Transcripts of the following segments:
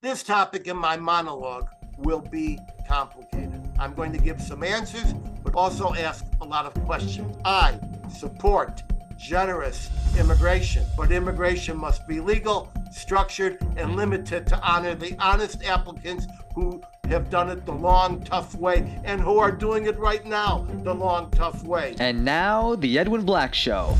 This topic in my monologue will be complicated. I'm going to give some answers, but also ask a lot of questions. I support generous immigration, but immigration must be legal, structured, and limited to honor the honest applicants who have done it the long, tough way and who are doing it right now the long, tough way. And now, The Edwin Black Show.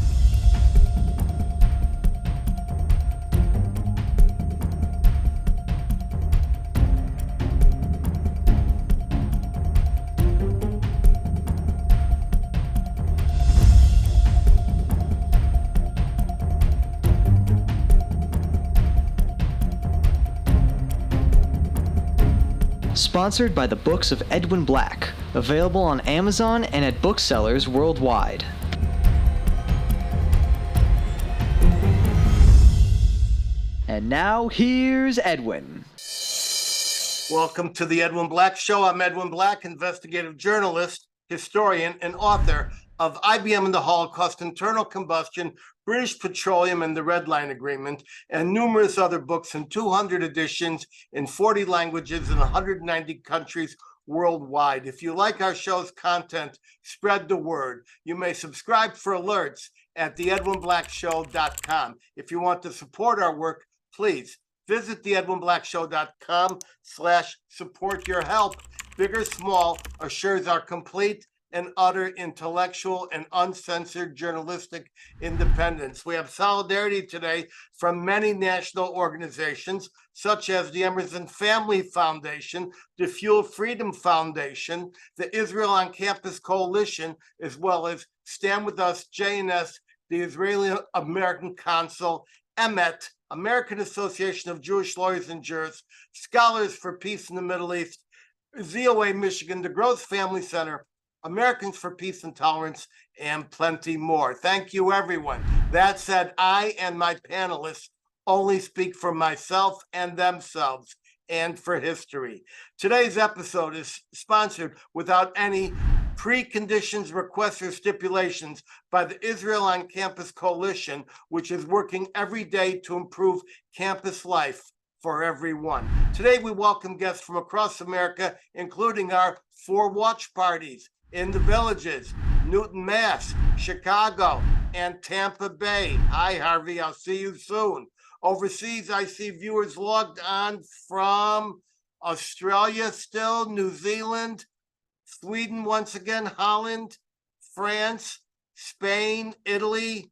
Sponsored by the books of Edwin Black, available on Amazon and at booksellers worldwide. And now, here's Edwin. Welcome to the Edwin Black Show. I'm Edwin Black, investigative journalist, historian, and author of IBM and the Holocaust, Internal Combustion, British Petroleum and the Red Line Agreement, and numerous other books in 200 editions in 40 languages in 190 countries worldwide. If you like our show's content, spread the word. You may subscribe for alerts at theedwinblackshow.com. If you want to support our work, please visit theedwinblackshow.com/support. Your help, big or small, assures our complete and utter intellectual and uncensored journalistic independence. We have solidarity today from many national organizations, such as the Emerson Family Foundation, the Fuel Freedom Foundation, the Israel on Campus Coalition, as well as Stand With Us, JNS, the Israeli American Council, EMET, American Association of Jewish Lawyers and Jurists, Scholars for Peace in the Middle East, ZOA Michigan, the Gross Family Center, Americans for Peace and Tolerance, and plenty more. Thank you, everyone. That said, I and my panelists only speak for myself and themselves and for history. Today's episode is sponsored without any preconditions, requests, or stipulations by the Israel on Campus Coalition, which is working every day to improve campus life for everyone. Today, we welcome guests from across America, including our 4 watch parties in the villages, Newton, Mass, Chicago, and Tampa Bay. Hi, Harvey. I'll see you soon. Overseas, I see viewers logged on from Australia still, New Zealand, Sweden once again, Holland, France, Spain, Italy,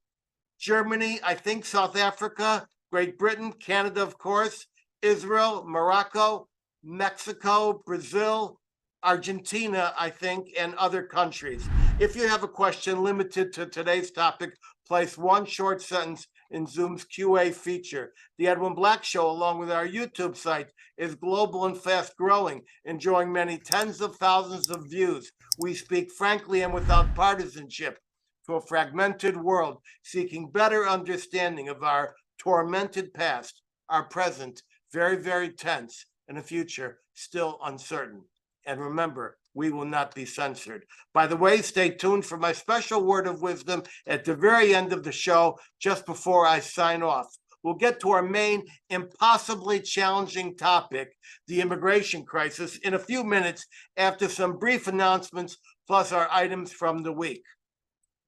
Germany, I think South Africa, Great Britain, Canada, of course, Israel, Morocco, Mexico, Brazil, Argentina, I think, and other countries. If you have a question limited to today's topic, place one short sentence in Zoom's QA feature. The Edwin Black Show, along with our YouTube site, is global and fast growing, enjoying many tens of thousands of views. We speak frankly and without partisanship to a fragmented world, seeking better understanding of our tormented past, our present, very, very tense, and a future still uncertain. And remember, we will not be censored. By the way, stay tuned for my special word of wisdom at the very end of the show, just before I sign off. We'll get to our main, impossibly challenging topic, the immigration crisis, in a few minutes after some brief announcements, plus our items from the week.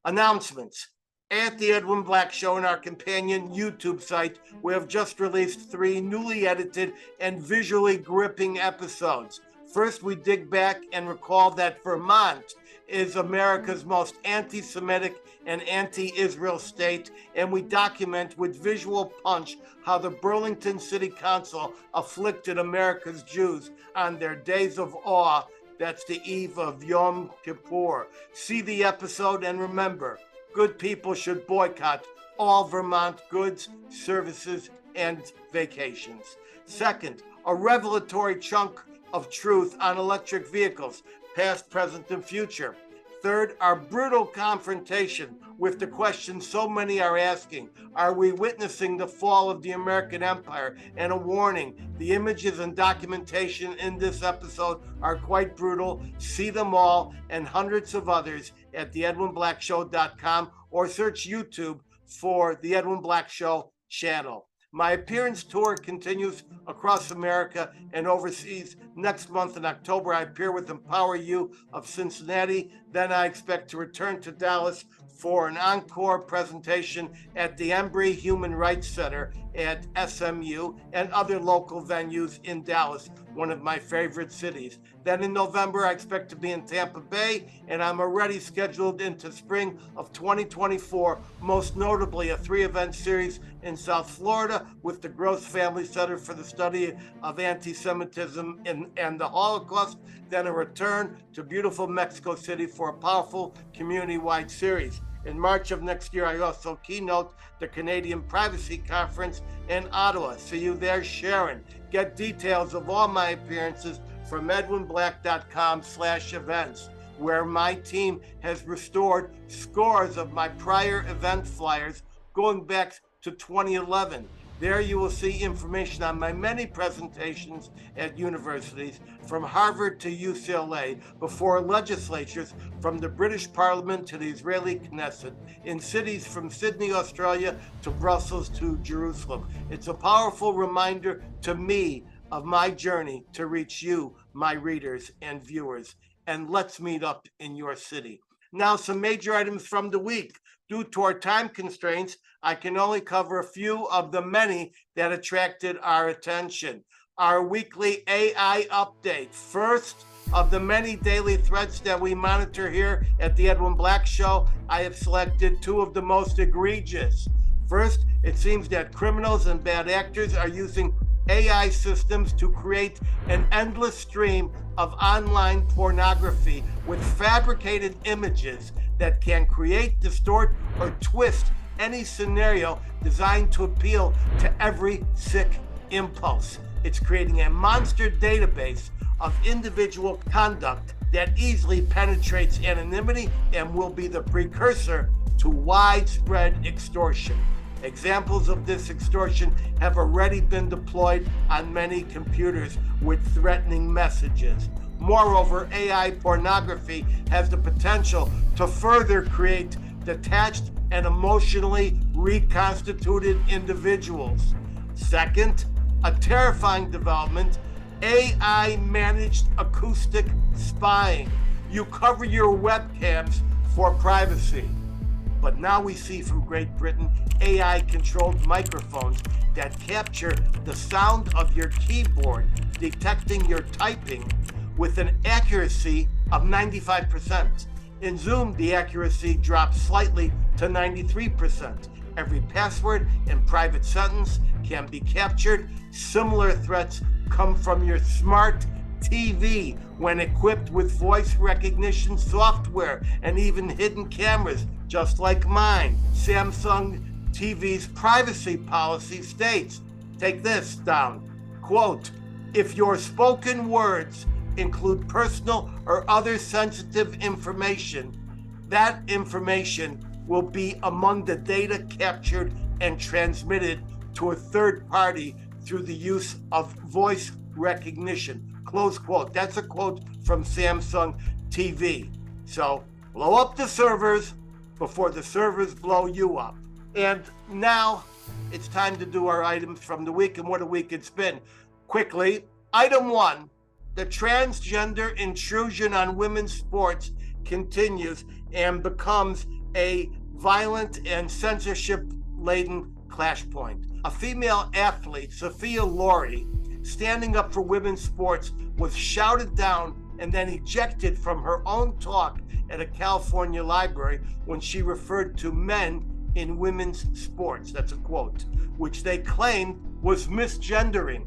Announcements. At the Edwin Black Show and our companion YouTube site, we have just released 3 newly edited and visually gripping episodes. First, we dig back and recall that Vermont is America's most anti-Semitic and anti-Israel state, and we document with visual punch how the Burlington City Council afflicted America's Jews on their days of awe. That's the eve of Yom Kippur. See the episode and remember, good people should boycott all Vermont goods, services, and vacations. Second, a revelatory chunk of truth on electric vehicles, past, present, and future. Third, our brutal confrontation with the question so many are asking, are we witnessing the fall of the American empire? And a warning, the images and documentation in this episode are quite brutal. See them all and hundreds of others at theedwinblackshow.com or search YouTube for the Edwin Black Show channel. My appearance tour continues across America and overseas. Next month in October, I appear with Empower You of Cincinnati. Then I expect to return to Dallas for an encore presentation at the Embry Human Rights Center at SMU and other local venues in Dallas, one of my favorite cities. Then in November, I expect to be in Tampa Bay, and I'm already scheduled into spring of 2024, most notably a 3-event series in South Florida with the Gross Family Center for the Study of Anti-Semitism and the Holocaust, then a return to beautiful Mexico City for a powerful community-wide series. In March of next year, I also keynote the Canadian Privacy Conference in Ottawa. See you there, Sharon. Get details of all my appearances from edwinblack.com/events, where my team has restored scores of my prior event flyers going back to 2011. There you will see information on my many presentations at universities, from Harvard to UCLA, before legislatures, from the British Parliament to the Israeli Knesset, in cities from Sydney, Australia to Brussels to Jerusalem. It's a powerful reminder to me of my journey to reach you, my readers and viewers. And let's meet up in your city. Now, some major items from the week. Due to our time constraints, I can only cover a few of the many that attracted our attention. Our weekly AI update. First of the many daily threats that we monitor here at the Edwin Black Show, I have selected 2 of the most egregious. First, it seems that criminals and bad actors are using AI systems to create an endless stream of online pornography with fabricated images that can create, distort, or twist any scenario designed to appeal to every sick impulse. It's creating a monster database of individual conduct that easily penetrates anonymity and will be the precursor to widespread extortion. Examples of this extortion have already been deployed on many computers with threatening messages. Moreover, AI pornography has the potential to further create detached and emotionally reconstituted individuals. Second, a terrifying development, AI managed acoustic spying. You cover your webcams for privacy. But now we see from Great Britain AI-controlled microphones that capture the sound of your keyboard, detecting your typing with an accuracy of 95%. In Zoom, the accuracy drops slightly to 93%. Every password and private sentence can be captured. Similar threats come from your smart TV when equipped with voice recognition software and even hidden cameras, just like mine. Samsung TV's privacy policy states, take this down, quote, if your spoken words include personal or other sensitive information, that information will be among the data captured and transmitted to a third party through the use of voice recognition, close quote. That's a quote from Samsung TV. So blow up the servers before the servers blow you up. And now it's time to do our items from the week, and what a week it's been. Quickly, item 1, the transgender intrusion on women's sports continues and becomes a violent and censorship-laden flashpoint. A female athlete, Sophia Laurie, standing up for women's sports, was shouted down and then ejected from her own talk at a California library when she referred to men in women's sports, that's a quote, which they claimed was misgendering.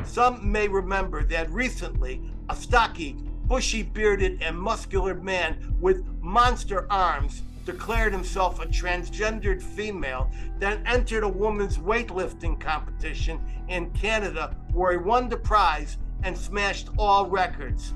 Some may remember that recently, a stocky, bushy-bearded, and muscular man with monster arms declared himself a transgendered female, then entered a women's weightlifting competition in Canada where he won the prize and smashed all records.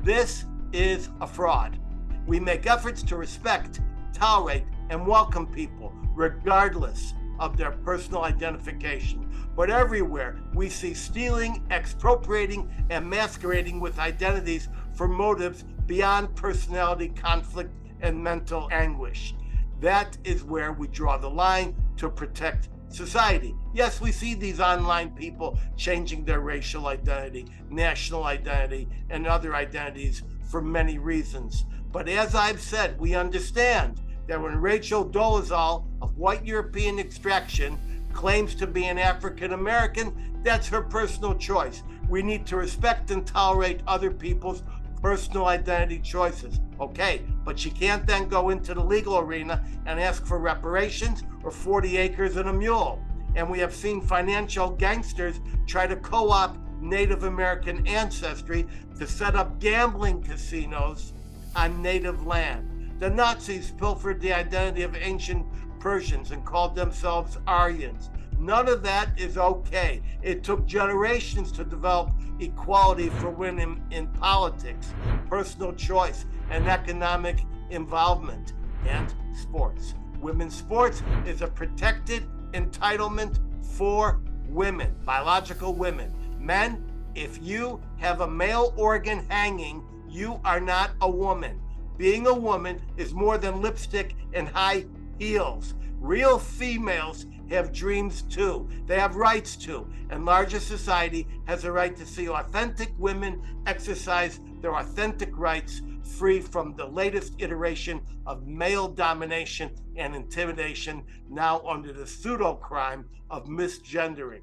This is a fraud. We make efforts to respect, tolerate, and welcome people, regardless of their personal identification. But everywhere we see stealing, expropriating, and masquerading with identities for motives beyond personality conflict and mental anguish. That is where we draw the line to protect society. Yes, we see these online people changing their racial identity, national identity, and other identities for many reasons. But as I've said, we understand that when Rachel Dolezal, of white European extraction, claims to be an African American, that's her personal choice. We need to respect and tolerate other people's personal identity choices. Okay, but she can't then go into the legal arena and ask for reparations or 40 acres and a mule. And we have seen financial gangsters try to co-opt Native American ancestry to set up gambling casinos on native land. The Nazis pilfered the identity of ancient Persians and called themselves Aryans. None of that is okay. It took generations to develop equality for women in politics, personal choice, and economic involvement, and sports. Women's sports is a protected entitlement for women, biological women. Men, if you have a male organ hanging, you are not a woman. Being a woman is more than lipstick and high heels. Real females have dreams too. They have rights too. And larger society has a right to see authentic women exercise their authentic rights, free from the latest iteration of male domination and intimidation, now under the pseudo-crime of misgendering.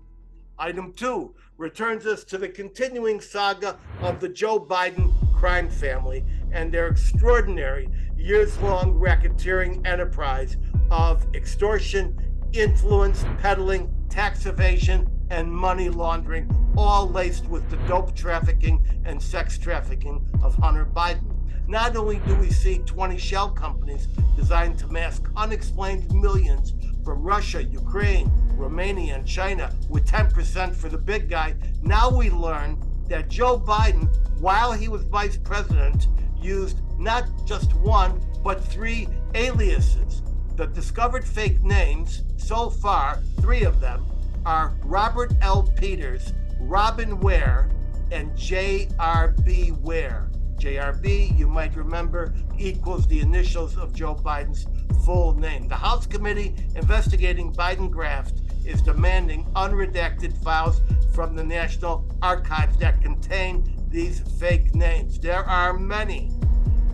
Item 2 returns us to the continuing saga of the Joe Biden crime family and their extraordinary years-long racketeering enterprise of extortion, influence, peddling, tax evasion, and money laundering, all laced with the dope trafficking and sex trafficking of Hunter Biden. Not only do we see 20 shell companies designed to mask unexplained millions from Russia, Ukraine, Romania, and China, with 10% for the big guy, now we learn that Joe Biden, while he was vice president, used not just one, but 3 aliases. The discovered fake names, so far, 3 of them, are Robert L. Peters, Robin Ware, and J.R.B. Ware. J.R.B., you might remember, equals the initials of Joe Biden's full name. The House committee investigating Biden graft is demanding unredacted files from the National Archives that contain these fake names. There are many.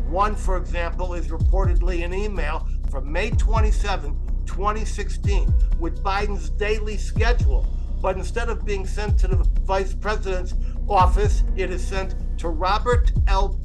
One, for example, is reportedly an email from May 27, 2016, with Biden's daily schedule. But instead of being sent to the vice president's office, it is sent to Robert L.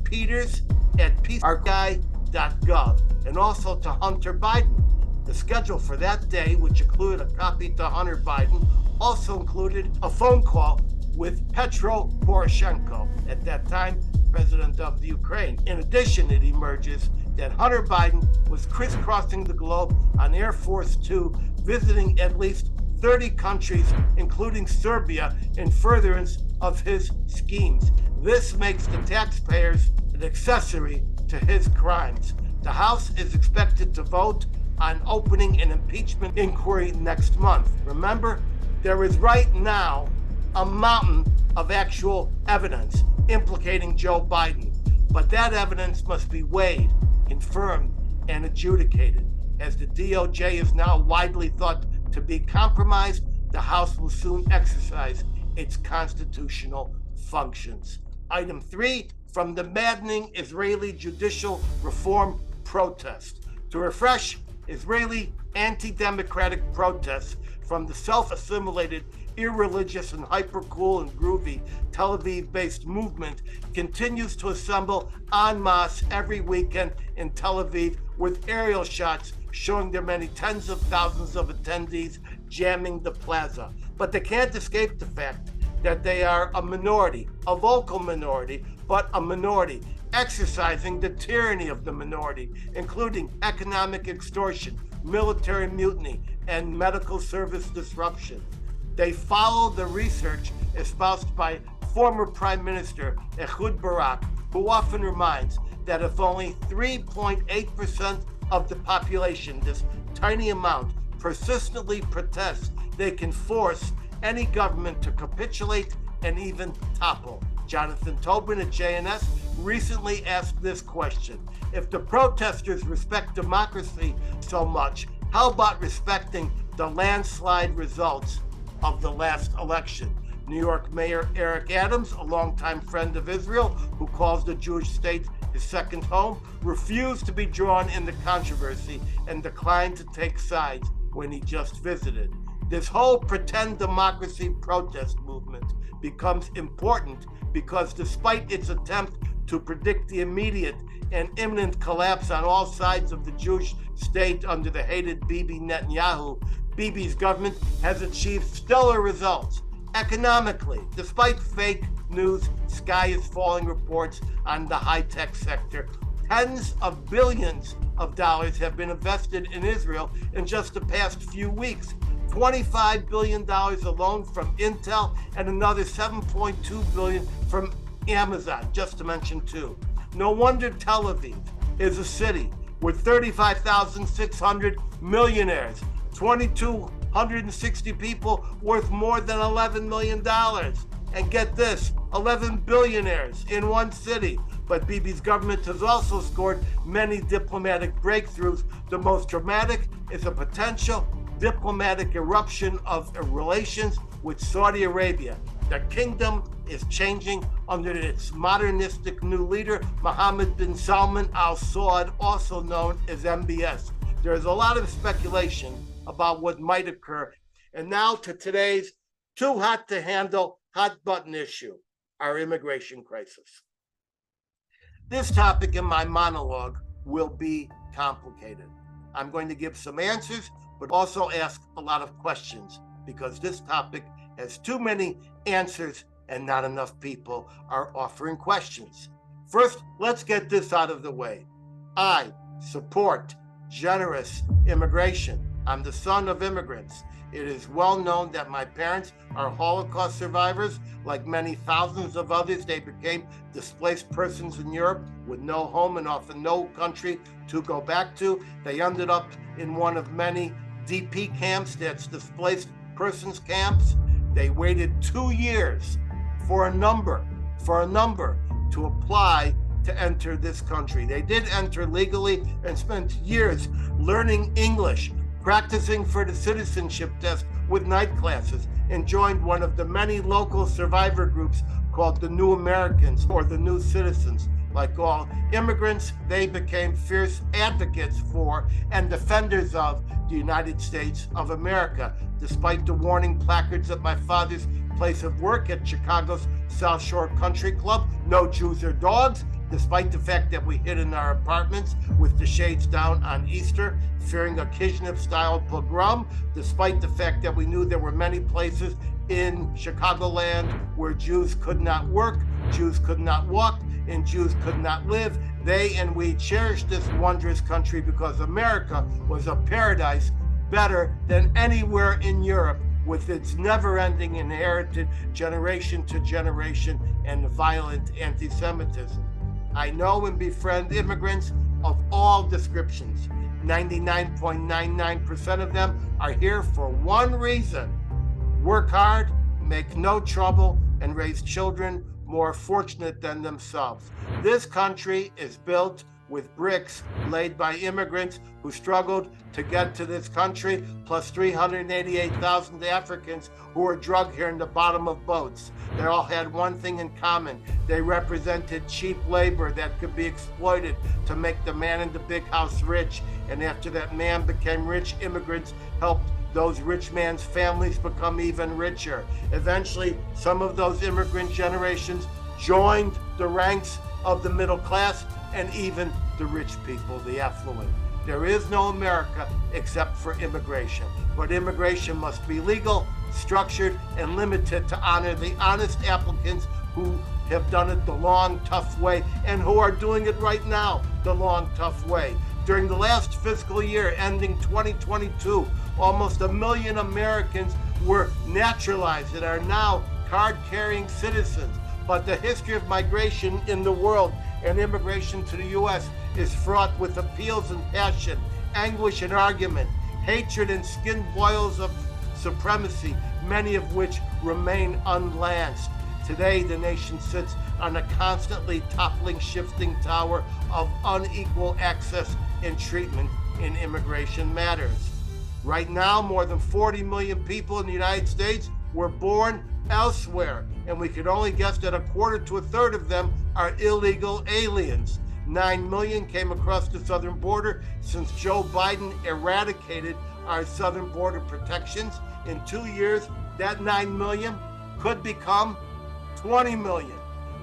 Peters at peacearchive.gov, and also to Hunter Biden. The schedule for that day, which included a copy to Hunter Biden, also included a phone call with Petro Poroshenko, at that time president of the Ukraine. In addition, it emerges that Hunter Biden was crisscrossing the globe on Air Force Two, visiting at least 30 countries, including Serbia, in furtherance of his schemes. This makes the taxpayers an accessory to his crimes. The House is expected to vote on opening an impeachment inquiry next month. Remember, there is right now a mountain of actual evidence implicating Joe Biden, but that evidence must be weighed, confirmed, and adjudicated. As the DOJ is now widely thought to be compromised, the House will soon exercise its constitutional functions. Item 3, from the maddening Israeli judicial reform protest. To refresh, Israeli anti-democratic protests from the self-assimilated, irreligious, and hyper-cool and groovy Tel Aviv-based movement continues to assemble en masse every weekend in Tel Aviv, with aerial shots showing their many tens of thousands of attendees jamming the plaza. But they can't escape the fact that they are a minority, a vocal minority, but a minority, exercising the tyranny of the minority, including economic extortion, military mutiny, and medical service disruption. They follow the research espoused by former Prime Minister Ehud Barak, who often reminds that if only 3.8% of the population, this tiny amount, persistently protests, they can force any government to capitulate and even topple. Jonathan Tobin at JNS recently asked this question: if the protesters respect democracy so much, How about respecting the landslide results of the last election? New York Mayor Eric Adams, a longtime friend of Israel who calls the Jewish state his second home, refused to be drawn in the controversy and declined to take sides when he just visited. This whole pretend democracy protest movement becomes important because despite its attempt to predict the immediate and imminent collapse on all sides of the Jewish state under the hated Bibi Netanyahu, Bibi's government has achieved stellar results. Economically, despite fake news, sky is falling reports on the high-tech sector, tens of billions of dollars have been invested in Israel in just the past few weeks. $25 billion alone from Intel and another $7.2 billion from Amazon, just to mention two. No wonder Tel Aviv is a city with 35,600 millionaires, 2,260 people worth more than $11 million. And get this, 11 billionaires in one city. But Bibi's government has also scored many diplomatic breakthroughs. The most dramatic is a potential diplomatic eruption of relations with Saudi Arabia. The kingdom is changing under its modernistic new leader, Mohammed bin Salman Al Saud, also known as MBS. There is a lot of speculation about what might occur. And now to today's too hot to handle, hot button issue, our immigration crisis. This topic in my monologue will be complicated. I'm going to give some answers, but also ask a lot of questions because this topic has too many answers and not enough people are offering questions. First, let's get this out of the way. I support generous immigration. I'm the son of immigrants. It is well known that my parents are Holocaust survivors. Like many thousands of others, they became displaced persons in Europe with no home and often no country to go back to. They ended up in one of many DP camps, that's displaced persons camps. They waited 2 years for a number to apply to enter this country. They did enter legally and spent years learning English, practicing for the citizenship test with night classes, and joined one of the many local survivor groups called the New Americans or the New Citizens. Like all immigrants, they became fierce advocates for and defenders of the United States of America. Despite the warning placards at my father's place of work at Chicago's South Shore Country Club, no Jews or dogs, despite the fact that we hid in our apartments with the shades down on Easter, fearing a Kishinev-style pogrom, despite the fact that we knew there were many places in Chicagoland where Jews could not work, Jews could not walk, and Jews could not live. They and we cherished this wondrous country because America was a paradise better than anywhere in Europe, with its never-ending inherited generation to generation and violent anti-Semitism. I know and befriend immigrants of all descriptions. 99.99% of them are here for one reason: work hard, make no trouble, and raise children more fortunate than themselves. This country is built with bricks laid by immigrants who struggled to get to this country, plus 388,000 Africans who were drugged here in the bottom of boats. They all had one thing in common. They represented cheap labor that could be exploited to make the man in the big house rich. And after that man became rich, immigrants helped those rich man's families become even richer. Eventually, some of those immigrant generations joined the ranks of the middle class and even the rich people, the affluent. There is no America except for immigration, but immigration must be legal, structured, and limited to honor the honest applicants who have done it the long, tough way and who are doing it right now the long, tough way. During the last fiscal year ending 2022, almost 1 million Americans were naturalized and are now card-carrying citizens. But the history of migration in the world and immigration to the U.S. is fraught with appeals and passion, anguish and argument, hatred and skin boils of supremacy, many of which remain unlanced. Today, the nation sits on a constantly toppling, shifting tower of unequal access and treatment in immigration matters. Right now, more than 40 million people in the United States were born elsewhere, and we could only guess that a quarter to a third of them are illegal aliens. 9 million came across the southern border since Joe Biden eradicated our southern border protections. In 2 years, that 9 million could become 20 million.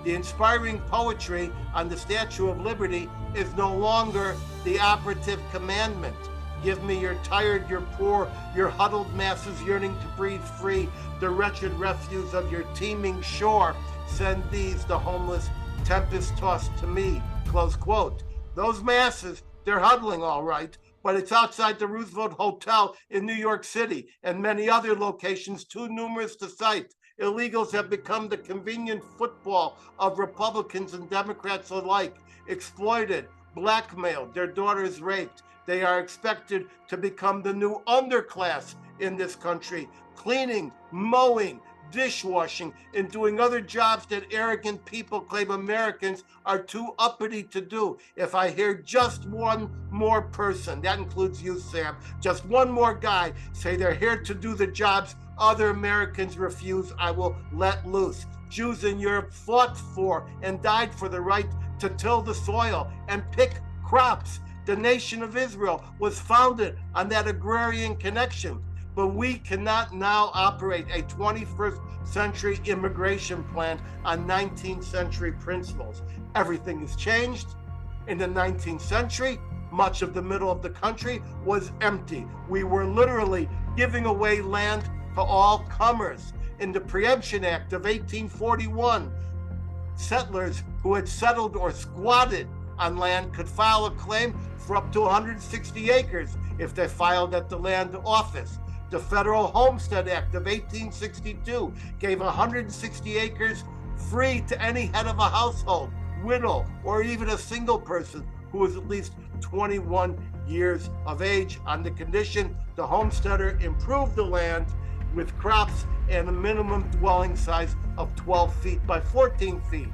The inspiring poetry on the Statue of Liberty is no longer the operative commandment. Give me your tired, your poor, your huddled masses yearning to breathe free, the wretched refuse of your teeming shore. Send these, the homeless, tempest-tossed to me, close quote. Those masses, they're huddling all right, but it's outside the Roosevelt Hotel in New York City and many other locations too numerous to cite. Illegals have become the convenient football of Republicans and Democrats alike, exploited, blackmailed, their daughters raped. They are expected to become the new underclass in this country, cleaning, mowing, dishwashing, and doing other jobs that arrogant people claim Americans are too uppity to do. If I hear just one more person, that includes you, Sam, just one more guy, say they're here to do the jobs other Americans refuse, I will let loose. Jews in Europe fought for and died for the right to till the soil and pick crops. The nation of Israel was founded on that agrarian connection. But we cannot now operate a 21st century immigration plan on 19th century principles. Everything has changed. In the 19th century, much of the middle of the country was empty. We were literally giving away land to all comers. In the Preemption Act of 1841, settlers who had settled or squatted on land could file a claim for up to 160 acres if they filed at the land office. The Federal Homestead Act of 1862 gave 160 acres free to any head of a household, widow, or even a single person who was at least 21 years of age, on the condition the homesteader improved the land with crops and a minimum dwelling size of 12 feet by 14 feet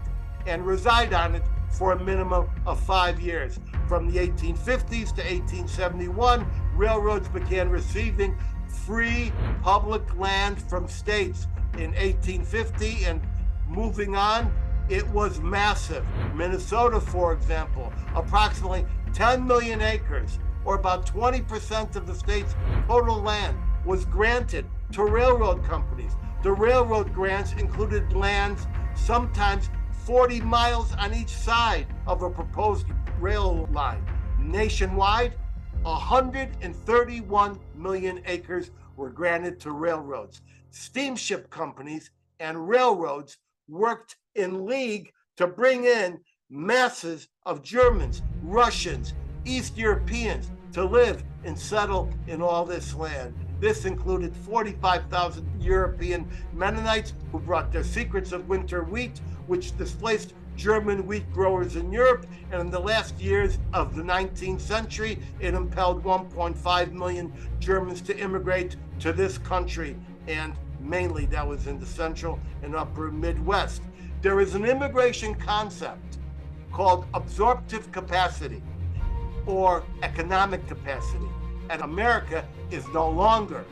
and reside on it for a minimum of 5 years. From the 1850s to 1871, railroads began receiving free public land from states. In 1850 and moving on, it was massive. Minnesota, for example, approximately 10 million acres, or about 20% of the state's total land, was granted to railroad companies. The railroad grants included lands sometimes 40 miles on each side of a proposed rail line. Nationwide, 131 million acres were granted to railroads. Steamship companies and railroads worked in league to bring in masses of Germans, Russians, East Europeans to live and settle in all this land. This included 45,000 European Mennonites who brought their secrets of winter wheat, which displaced German wheat growers in Europe, and in the last years of the 19th century, it impelled 1.5 million Germans to immigrate to this country, and mainly that was in the central and upper Midwest. There is an immigration concept called absorptive capacity or economic capacity, and America is no longer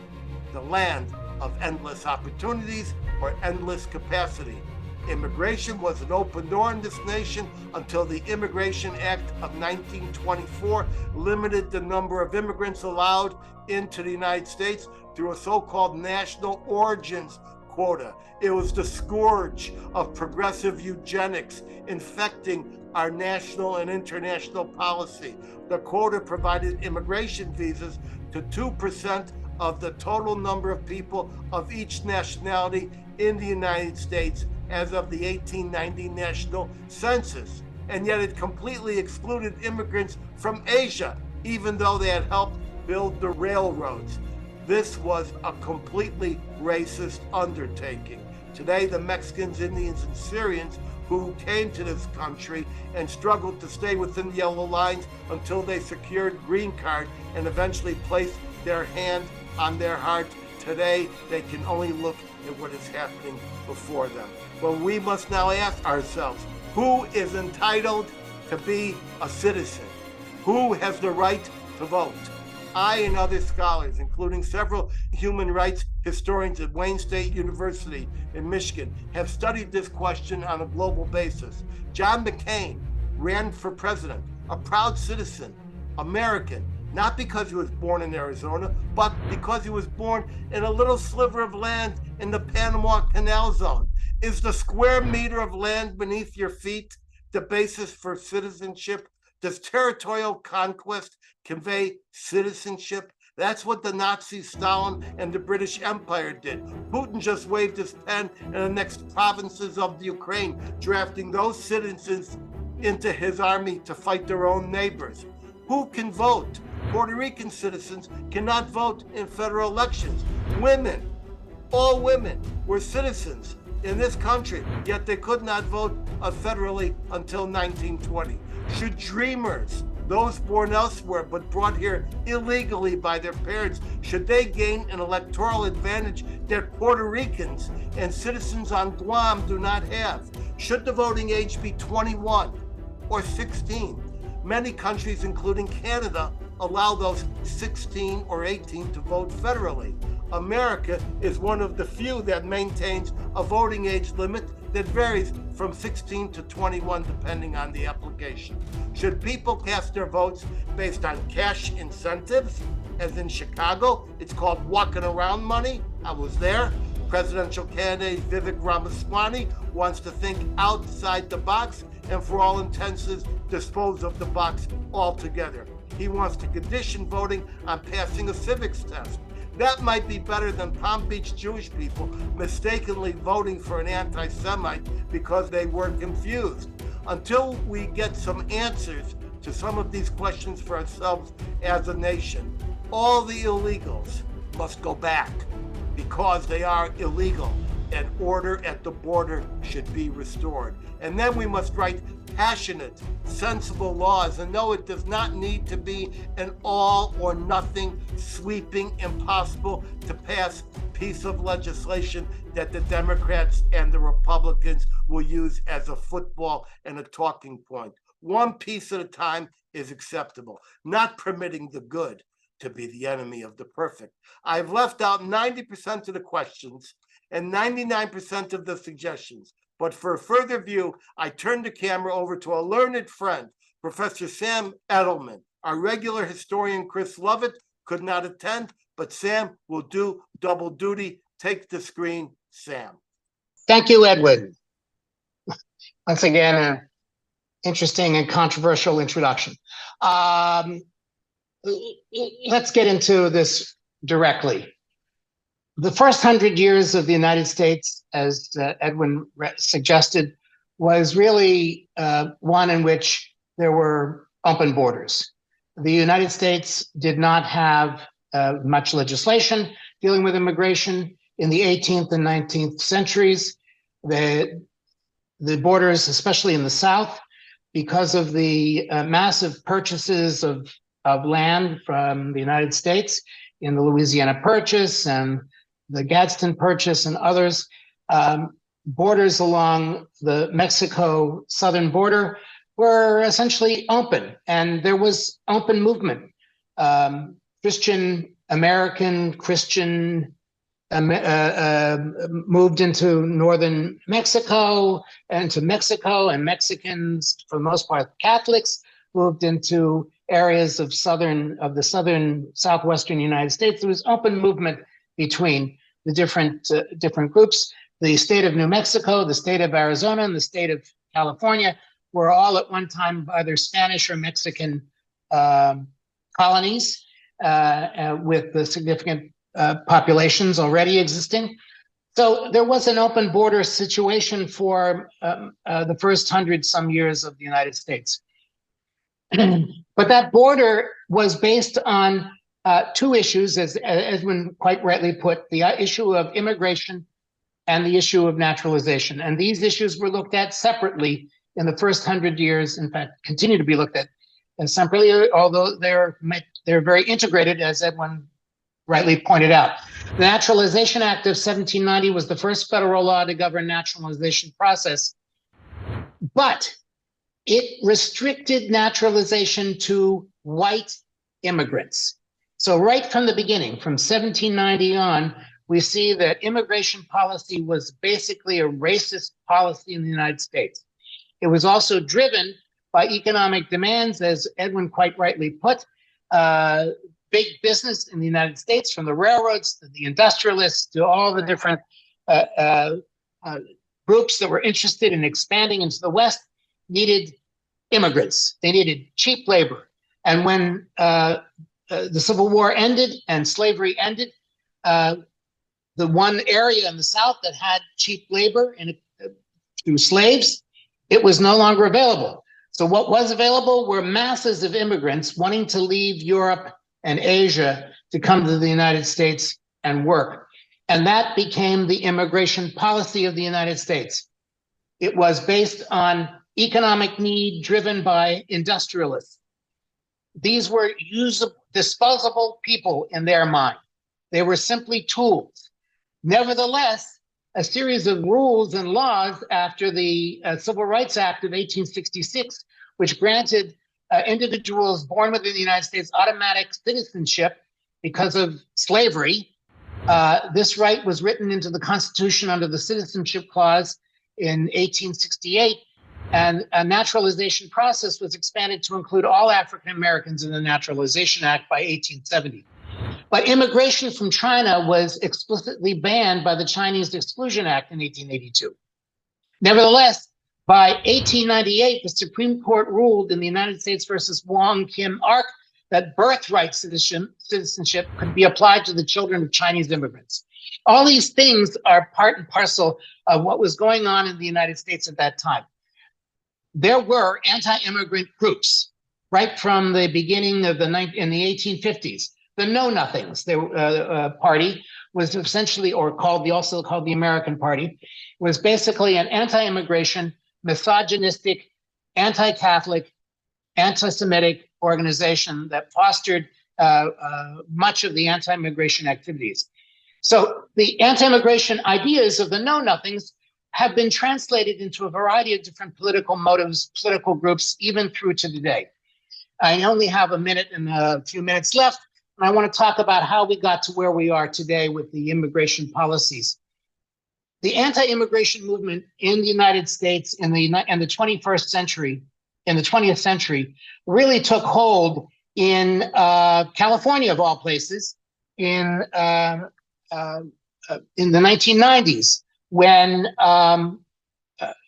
the land of endless opportunities or endless capacity. Immigration was an open door in this nation until the Immigration Act of 1924 limited the number of immigrants allowed into the United States through a so-called national origins quota. It was the scourge of progressive eugenics infecting our national and international policy. The quota provided immigration visas to 2% of the total number of people of each nationality in the United States as of the 1890 National Census. And yet it completely excluded immigrants from Asia, even though they had helped build the railroads. This was a completely racist undertaking. Today, the Mexicans, Indians, and Syrians who came to this country and struggled to stay within the yellow lines until they secured green card and eventually placed their hand on their heart. Today, they can only look at what is happening before them. But we must now ask ourselves, who is entitled to be a citizen? Who has the right to vote? I and other scholars, including several human rights historians at Wayne State University in Michigan, have studied this question on a global basis. John McCain ran for president, a proud citizen, American, not because he was born in Arizona, but because he was born in a little sliver of land in the Panama Canal Zone. Is the square meter of land beneath your feet the basis for citizenship? Does territorial conquest convey citizenship? That's what the Nazis, Stalin, and the British Empire did. Putin just waved his pen and annexed provinces of the Ukraine, drafting those citizens into his army to fight their own neighbors. Who can vote? Puerto Rican citizens cannot vote in federal elections. Women, all women, were citizens in this country, yet they could not vote federally until 1920. Should dreamers, those born elsewhere but brought here illegally by their parents, should they gain an electoral advantage that Puerto Ricans and citizens on Guam do not have? Should the voting age be 21 or 16? Many countries, including Canada, allow those 16 or 18 to vote federally. America is one of the few that maintains a voting age limit that varies from 16 to 21 depending on the application. Should people cast their votes based on cash incentives, as in Chicago? It's called walking around money. I was there. Presidential candidate Vivek Ramaswamy wants to think outside the box and for all intensives dispose of the box altogether. He wants to condition voting on passing a civics test. That might be better than Palm Beach Jewish people mistakenly voting for an anti-Semite because they were confused. Until we get some answers to some of these questions for ourselves as a nation, all the illegals must go back because they are illegal, and order at the border should be restored. And then we must write passionate, sensible laws. And no, it does not need to be an all or nothing, sweeping, impossible to pass piece of legislation that the Democrats and the Republicans will use as a football and a talking point. One piece at a time is acceptable, not permitting the good to be the enemy of the perfect. I've left out 90% of the questions and 99% of the suggestions. But for a further view, I turn the camera over to a learned friend, Professor Sam Edelman. Our regular historian, Chris Lovett, could not attend, but Sam will do double duty. Take the screen, Sam. Thank you, Edwin. Once again, an interesting and controversial introduction. Let's get into this directly. The first 100 years of the United States, as Edwin suggested, was really one in which there were open borders. The United States did not have much legislation dealing with immigration. In the 18th and 19th centuries, the borders, especially in the South, because of the massive purchases of land from the United States in the Louisiana Purchase and the Gadsden Purchase and others, borders along the Mexico southern border were essentially open, and there was open movement. Christian American, Christian moved into northern Mexico, and Mexicans, for the most part Catholics, moved into areas of the southern southwestern United States. There was open movement between the different groups. The state of New Mexico, the state of Arizona, and the state of California were all at one time either Spanish or Mexican colonies with the significant populations already existing. So there was an open border situation for the first 100-some years of the United States. But that border was based on two issues, as Edwin quite rightly put, the issue of immigration and the issue of naturalization. And these issues were looked at separately in the first 100 years, in fact, continue to be looked at separately, although they're very integrated, as Edwin rightly pointed out. The Naturalization Act of 1790 was the first federal law to govern naturalization process, but it restricted naturalization to white immigrants. So right from the beginning, from 1790 on, we see that immigration policy was basically a racist policy in the United States. It was also driven by economic demands, as Edwin quite rightly put. Big business in the United States, from the railroads to the industrialists to all the different groups that were interested in expanding into the West, needed immigrants. They needed cheap labor. And when the Civil War ended and slavery ended, the one area in the South that had cheap labor and through slaves, it was no longer available. So what was available were masses of immigrants wanting to leave Europe and Asia to come to the United States and work. And that became the immigration policy of the United States. It was based on economic need driven by industrialists. These were disposable people in their mind. They were simply tools. Nevertheless, a series of rules and laws after the Civil Rights Act of 1866, which granted individuals born within the United States automatic citizenship because of slavery. This right was written into the Constitution under the Citizenship Clause in 1868, and a naturalization process was expanded to include all African Americans in the Naturalization Act by 1870. But immigration from China was explicitly banned by the Chinese Exclusion Act in 1882. Nevertheless, by 1898, the Supreme Court ruled in the United States versus Wong Kim Ark that birthright citizenship could be applied to the children of Chinese immigrants. All these things are part and parcel of what was going on in the United States at that time. There were anti-immigrant groups right from the beginning of in the 1850s. The Know Nothings party was essentially, or also called the American Party, was basically an anti-immigration, misogynistic, anti-Catholic, anti-Semitic organization that fostered much of the anti-immigration activities. So the anti-immigration ideas of the Know Nothings have been translated into a variety of different political motives, political groups, even through to today. I only have a minute and a few minutes left, and I want to talk about how we got to where we are today with the immigration policies. The anti-immigration movement in the United States in the 21st century, in the 20th century, really took hold in California, of all places, in the 1990s, when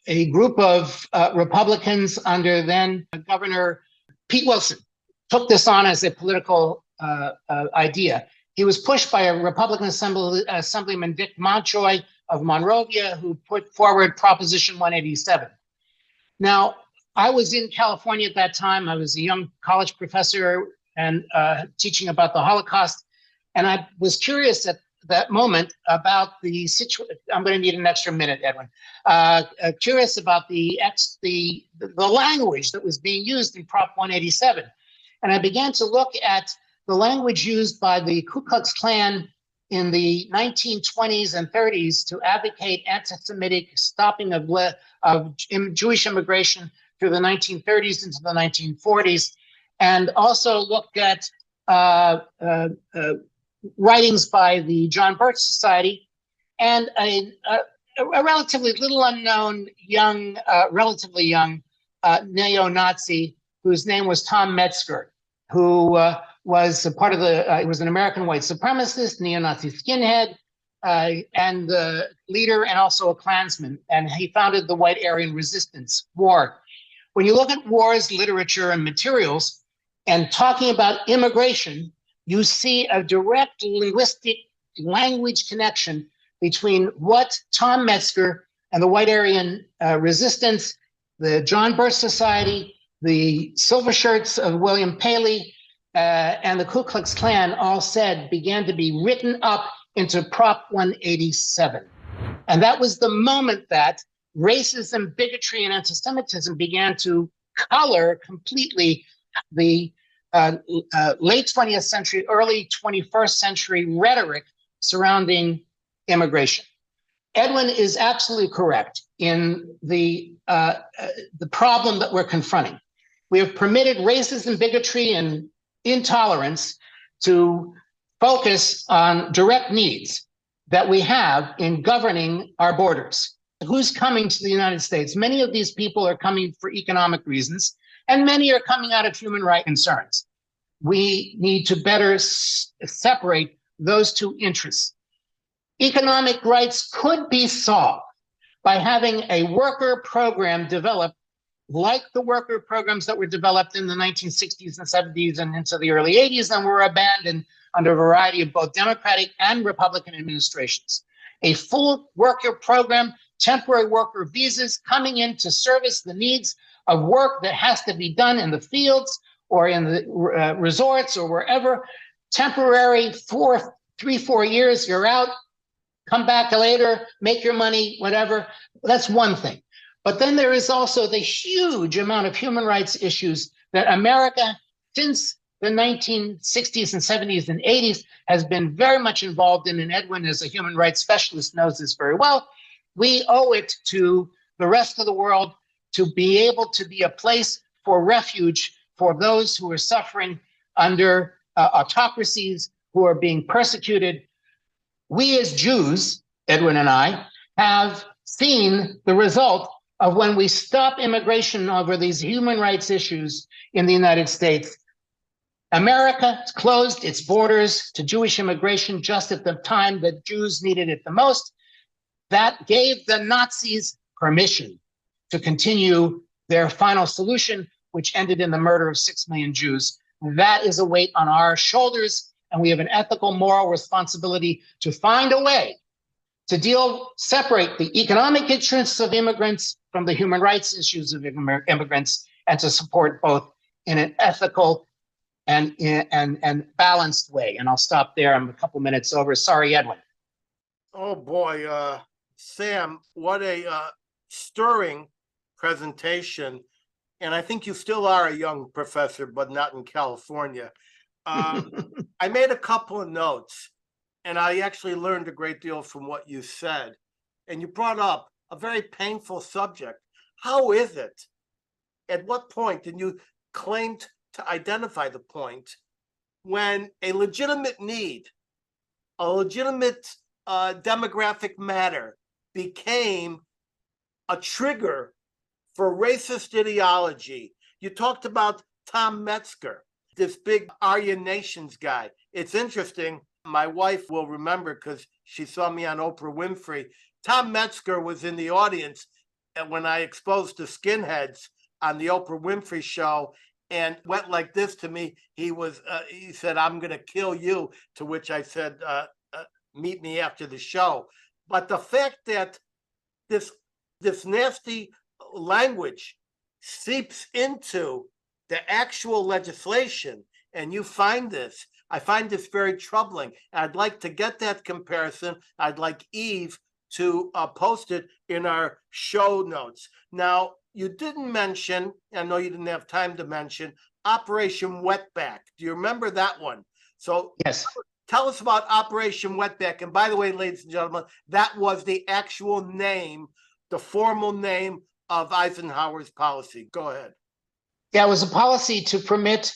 a group of Republicans under then Governor Pete Wilson took this on as a political idea. He was pushed by a Republican Assemblyman Dick Montjoy of Monrovia, who put forward Proposition 187. Now, I was in California at that time. I was a young college professor and teaching about the Holocaust. And I was curious at that moment about the situation. I'm going to need an extra minute, Edwin. Curious about the language that was being used in Prop 187. And I began to look at the language used by the Ku Klux Klan in the 1920s and 30s to advocate anti-Semitic stopping of Jewish immigration through the 1930s into the 1940s, and also looked at writings by the John Birch Society and a relatively little unknown relatively young neo-Nazi whose name was Tom Metzger, who was a part of he was an American white supremacist, neo-Nazi skinhead, and the leader and also a Klansman. And he founded the White Aryan Resistance War. When you look at wars, literature, and materials, and talking about immigration, you see a direct linguistic language connection between what Tom Metzger and the White Aryan Resistance, the John Birch Society, the Silver Shirts of William Paley, and the Ku Klux Klan all said began to be written up into Prop 187. And that was the moment that racism, bigotry, and anti-Semitism began to color completely the late 20th century, early 21st century rhetoric surrounding immigration. Edwin is absolutely correct in the problem that we're confronting. We have permitted racism, bigotry, and intolerance to focus on direct needs that we have in governing our borders. Who's coming to the United States? Many of these people are coming for economic reasons, and many are coming out of human rights concerns. We need to better separate those two interests. Economic rights could be solved by having a worker program developed like the worker programs that were developed in the 1960s and 70s and into the early 80s and were abandoned under a variety of both Democratic and Republican administrations. A full worker program, temporary worker visas coming in to service the needs of work that has to be done in the fields or in the resorts or wherever. Temporary, 3-4 years, you're out, come back later, make your money, whatever. That's one thing. But then there is also the huge amount of human rights issues that America, since the 1960s and 70s and 80s, has been very much involved in, and Edwin, as a human rights specialist, knows this very well. We owe it to the rest of the world to be able to be a place for refuge for those who are suffering under autocracies, who are being persecuted. We as Jews, Edwin and I, have seen the result of when we stop immigration over these human rights issues in the United States. America closed its borders to Jewish immigration just at the time that Jews needed it the most. That gave the Nazis permission to continue their final solution, which ended in the murder of 6 million Jews. That is a weight on our shoulders, and we have an ethical, moral responsibility to find a way to separate the economic interests of immigrants from the human rights issues of immigrants, and to support both in an ethical and balanced way. And I'll stop there. I'm a couple minutes over. Sorry, Edwin. Oh boy, Sam, what a stirring presentation. And I think you still are a young professor, but not in California. I made a couple of notes, and I actually learned a great deal from what you said. And you brought up a very painful subject. How is it? At what point, and you claimed to identify the point, when a legitimate need, a legitimate demographic matter became a trigger for racist ideology? You talked about Tom Metzger, this big Aryan Nations guy. It's interesting. My wife will remember because she saw me on Oprah Winfrey. Tom Metzger was in the audience when I exposed the skinheads on the Oprah Winfrey show, and went like this to me. He said, "I'm going to kill you," to which I said, "Meet me after the show." But the fact that this nasty language seeps into the actual legislation, and you find this, I find this very troubling. I'd like to get that comparison. I'd like Eve to post it in our show notes. Now, you didn't mention, I know you didn't have time to mention, Operation Wetback. Do you remember that one? So yes. Tell us about Operation Wetback. And by the way, ladies and gentlemen, that was the actual name, the formal name of Eisenhower's policy. Go ahead. Yeah, it was a policy to permit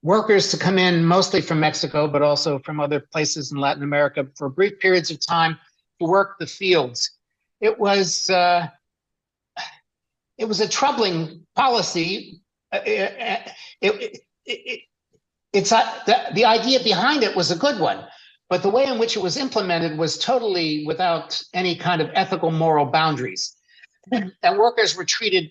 workers to come in, mostly from Mexico, but also from other places in Latin America, for brief periods of time to work the fields. It was a troubling policy. The idea behind it was a good one, but the way in which it was implemented was totally without any kind of ethical, moral boundaries. And workers were treated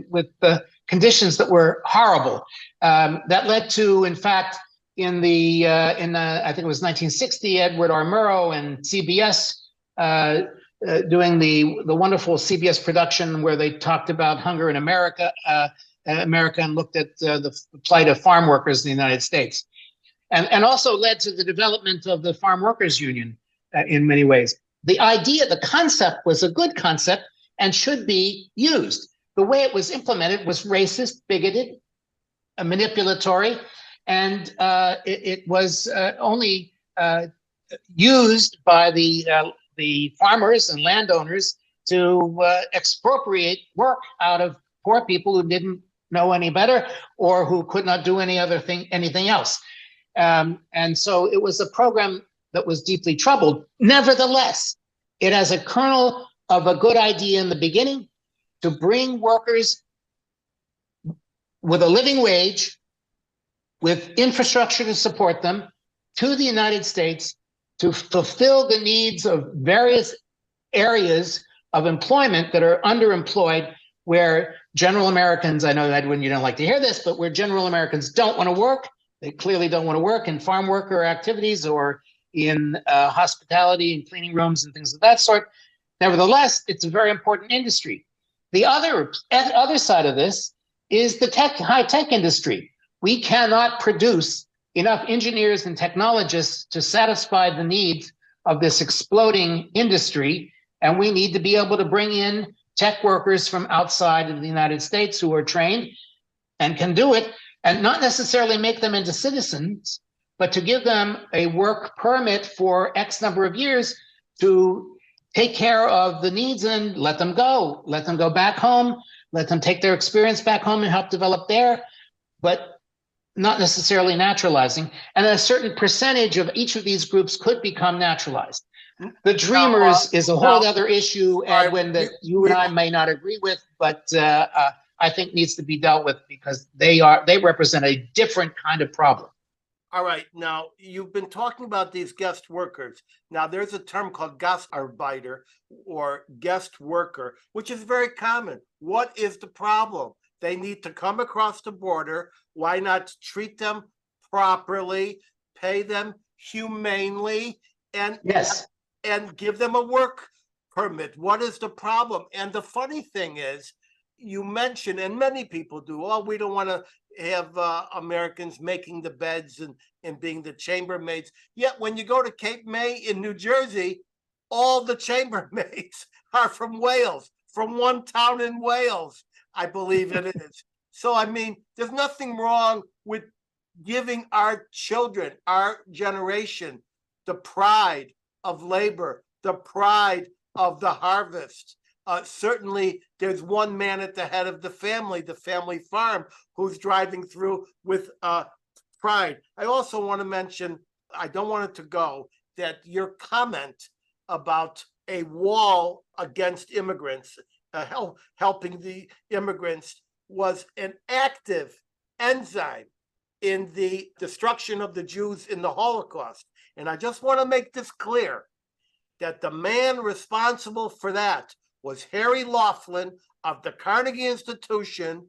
with the conditions that were horrible. That led to, in fact, in I think it was 1960, Edward R. Murrow and CBS doing the wonderful CBS production where they talked about hunger in America and looked at the plight of farm workers in the United States, and also led to the development of the Farm Workers Union in many ways. The idea, the concept was a good concept and should be used. The way it was implemented was racist, bigoted, manipulatory, and it was only used by the farmers and landowners to expropriate work out of poor people who didn't know any better or who could not do anything else. And so it was a program that was deeply troubled. Nevertheless, it has a kernel of a good idea in the beginning to bring workers with a living wage, with infrastructure to support them, to the United States to fulfill the needs of various areas of employment that are underemployed, where general Americans, I know, Edwin, you don't like to hear this, but where general Americans don't want to work. They clearly don't want to work in farm worker activities or in hospitality and cleaning rooms and things of that sort. Nevertheless, it's a very important industry. The other side of this is the high-tech industry. We cannot produce enough engineers and technologists to satisfy the needs of this exploding industry, and we need to be able to bring in tech workers from outside of the United States who are trained and can do it, and not necessarily make them into citizens, but to give them a work permit for X number of years to take care of the needs and let them go back home, let them take their experience back home and help develop there, but not necessarily naturalizing. And a certain percentage of each of these groups could become naturalized. The dreamers is a whole other issue, Edwin, that you and I may not agree with, but I think needs to be dealt with because they represent a different kind of problem. All right. Now, you've been talking about these guest workers. Now, there's a term called Gastarbeiter or guest worker, which is very common. What is the problem? They need to come across the border. Why not treat them properly, pay them humanely, and yes, and give them a work permit? What is the problem? And the funny thing is, you mentioned, and many people do, oh, we don't want to have Americans making the beds and being the chambermaids. Yet when you go to Cape May in New Jersey, all the chambermaids are from Wales, from one town in Wales, I believe it is. So, I mean, there's nothing wrong with giving our children, our generation, the pride of labor, the pride of the harvest. Certainly, there's one man at the head of the family farm, who's driving through with pride. I also want to mention, I don't want it to go, that your comment about a wall against immigrants, helping the immigrants, was an active enzyme in the destruction of the Jews in the Holocaust. And I just want to make this clear, that the man responsible for that was Harry Laughlin of the Carnegie Institution,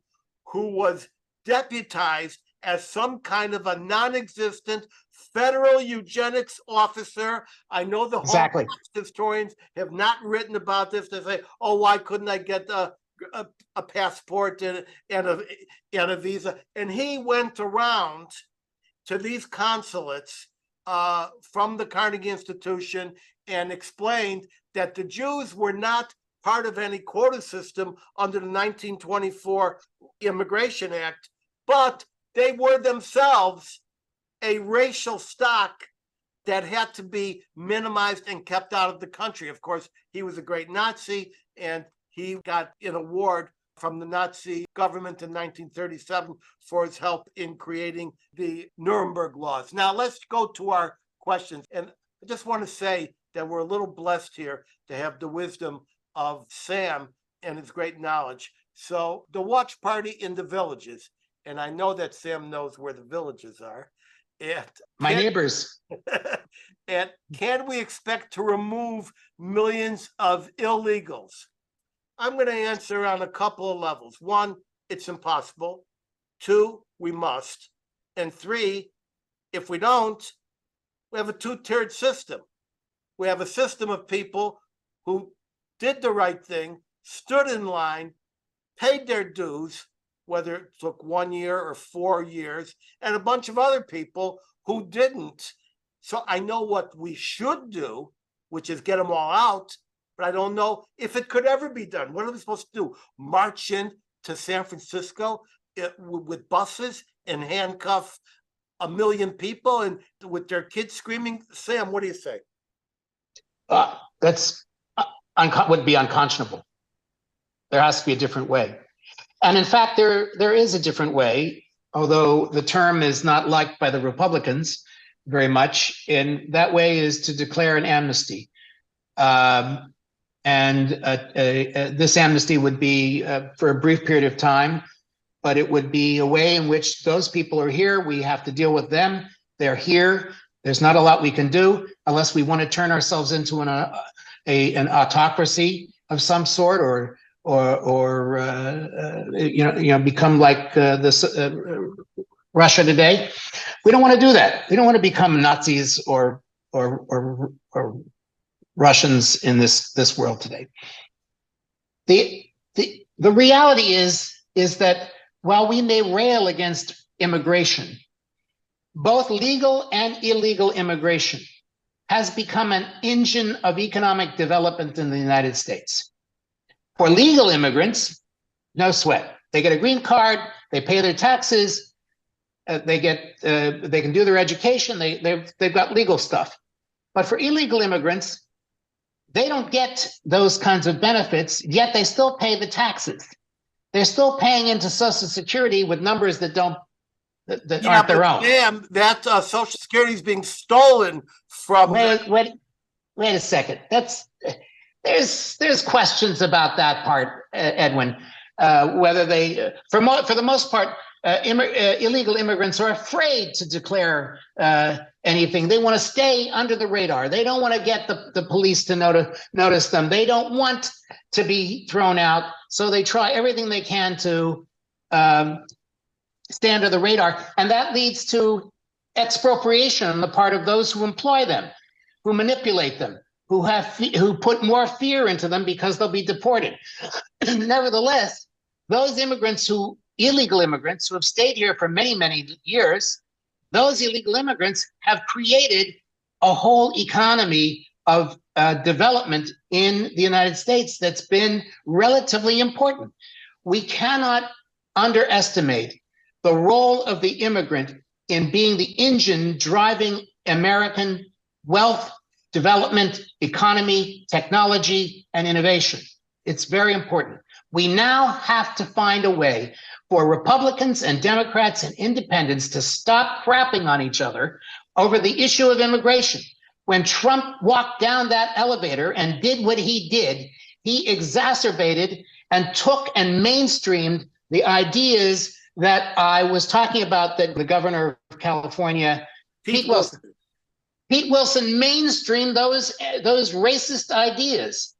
who was deputized as some kind of a non-existent federal eugenics officer. I know the exactly. Holocaust historians have not written about this. They say, oh, why couldn't I get a passport and a visa? And he went around to these consulates from the Carnegie Institution and explained that the Jews were not part of any quota system under the 1924 Immigration Act, but they were themselves a racial stock that had to be minimized and kept out of the country. Of course, he was a great Nazi, and he got an award from the Nazi government in 1937 for his help in creating the Nuremberg laws. Now, let's go to our questions. And I just want to say that we're a little blessed here to have the wisdom of Sam and his great knowledge. So the watch party in the villages, and I know that Sam knows where the villages are. And my neighbors. And can we expect to remove millions of illegals? I'm going to answer on a couple of levels. One, it's impossible. Two, we must. And three, if we don't, we have a two-tiered system. We have a system of people who did the right thing, stood in line, paid their dues, whether it took 1 year or 4 years, and a bunch of other people who didn't. So I know what we should do, which is get them all out, but I don't know if it could ever be done. What are we supposed to do? March in to San Francisco with buses and handcuff 1 million people and with their kids screaming? Sam, what do you say? That's would be unconscionable. There has to be a different way. And in fact, there is a different way, although the term is not liked by the Republicans very much. And that way is to declare an amnesty. This amnesty would be for a brief period of time, but it would be a way in which those people are here. We have to deal with them. They're here. There's not a lot we can do unless we want to turn ourselves into an autocracy of some sort, or become like this Russia today. We don't want to do that. We don't want to become Nazis or Russians in this world today. The reality is that while we may rail against immigration, both legal and illegal immigration has become an engine of economic development in the United States. For legal immigrants, no sweat. They get a green card, they pay their taxes, they can do their education, they've got legal stuff. But for illegal immigrants, they don't get those kinds of benefits, yet they still pay the taxes. They're still paying into Social Security with numbers that aren't their own. Sam, that Social Security is being stolen from. Wait a second. There's questions about that part, Edwin. Whether they, for the most part, illegal immigrants are afraid to declare anything. They want to stay under the radar. They don't want to get the police to notice them. They don't want to be thrown out, so they try everything they can to stay under the radar, and that leads to expropriation on the part of those who employ them, who manipulate them, who put more fear into them because they'll be deported. Nevertheless, those illegal immigrants who have stayed here for many, many years, those illegal immigrants have created a whole economy of development in the United States that's been relatively important. We cannot underestimate the role of the immigrant in being the engine driving American wealth, development, economy, technology, and innovation. It's very important. We now have to find a way for Republicans and Democrats and independents to stop crapping on each other over the issue of immigration. When Trump walked down that elevator and did what he did, he exacerbated and took and mainstreamed the ideas that I was talking about, that the governor of California, Pete Wilson mainstreamed those racist ideas.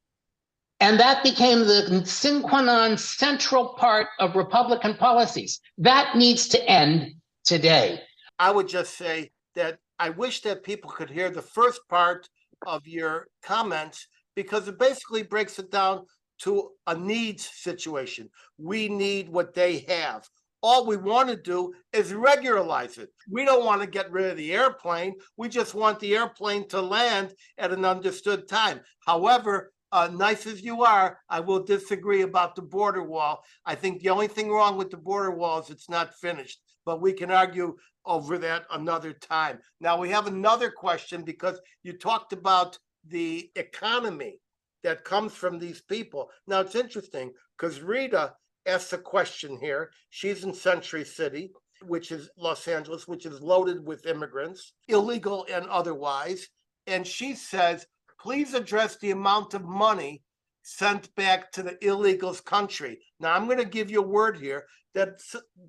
And that became the sine qua non central part of Republican policies. That needs to end today. I would just say that I wish that people could hear the first part of your comments, because it basically breaks it down to a needs situation. We need what they have. All we want to do is regularize it. We don't want to get rid of the airplane. We just want the airplane to land at an understood time. However, nice as you are, I will disagree about the border wall. I think the only thing wrong with the border wall is it's not finished, but we can argue over that another time. Now we have another question, because you talked about the economy that comes from these people. Now it's interesting because Rita asked a question here. She's in Century City, which is Los Angeles, which is loaded with immigrants, illegal and otherwise. And she says, please address the amount of money sent back to the illegals' country. Now, I'm going to give you a word here that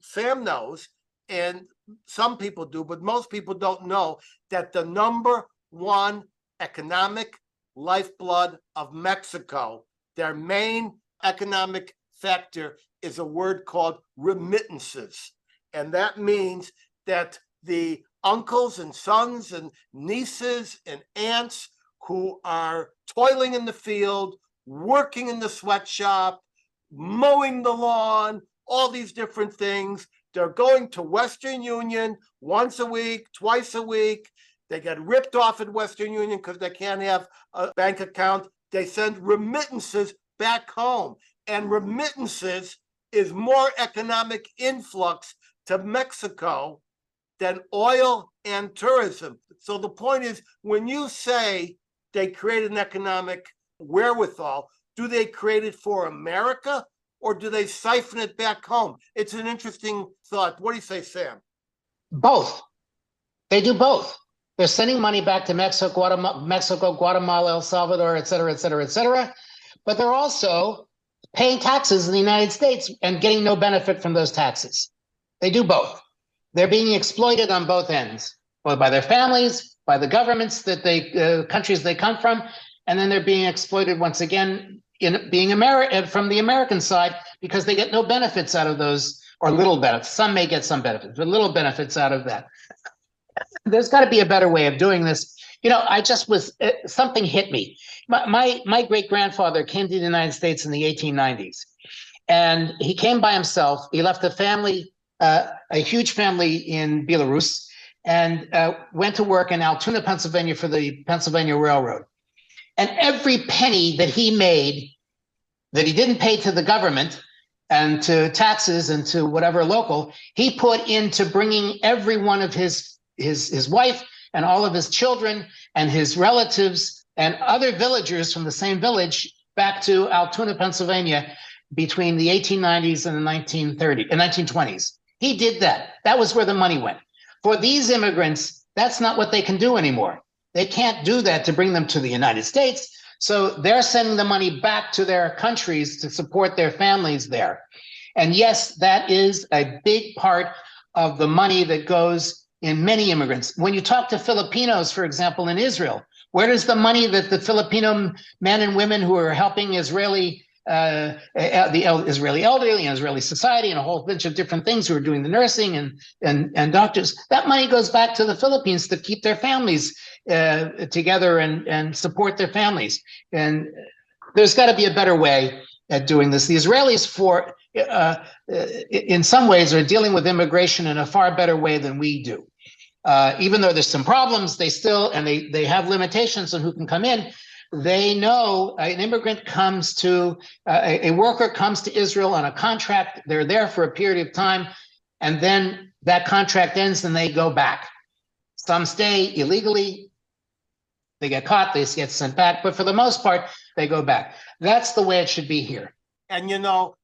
Sam knows, and some people do, but most people don't know, that the number one economic lifeblood of Mexico, their main economic factor, is a word called remittances. And that means that the uncles and sons and nieces and aunts who are toiling in the field, working in the sweatshop, mowing the lawn, all these different things, they're going to Western Union once a week, twice a week. They get ripped off at Western Union because they can't have a bank account. They send remittances back home. And remittances is more economic influx to Mexico than oil and tourism. So the point is, when you say they create an economic wherewithal, do they create it for America or do they siphon it back home? It's an interesting thought. What do you say, Sam? Both. They do both. They're sending money back to Mexico, Guatemala, El Salvador, et cetera, et cetera, et cetera. But they're also paying taxes in the United States and getting no benefit from those taxes. They do both. They're being exploited on both ends, both by their families, by the governments that countries they come from, and then they're being exploited once again in being from the American side, because they get no benefits out of those, or little benefits. Some may get some benefits, but little benefits out of that. There's got to be a better way of doing this. Something hit me. My great grandfather came to the United States in the 1890s, and he came by himself. He left a family, a huge family in Belarus, and went to work in Altoona, Pennsylvania for the Pennsylvania Railroad. And every penny that he made that he didn't pay to the government and to taxes and to whatever local, he put into bringing every one of his wife and all of his children and his relatives and other villagers from the same village back to Altoona, Pennsylvania between the 1890s and the 1920s. He did that. That was where the money went. For these immigrants, that's not what they can do anymore. They can't do that to bring them to the United States. So they're sending the money back to their countries to support their families there. And yes, that is a big part of the money that goes in many immigrants. When you talk to Filipinos, for example, in Israel, where does the money that the Filipino men and women who are helping the Israeli elderly and Israeli society and a whole bunch of different things, who are doing the nursing and doctors, that money goes back to the Philippines to keep their families together and support their families. And there's got to be a better way at doing this. The Israelis, in some ways, are dealing with immigration in a far better way than we do. Even though there's some problems, they have limitations on who can come in. They know an immigrant comes to, a worker comes to Israel on a contract. They're there for a period of time, and then that contract ends and they go back. Some stay illegally. They get caught, they get sent back, but for the most part, they go back. That's the way it should be here. And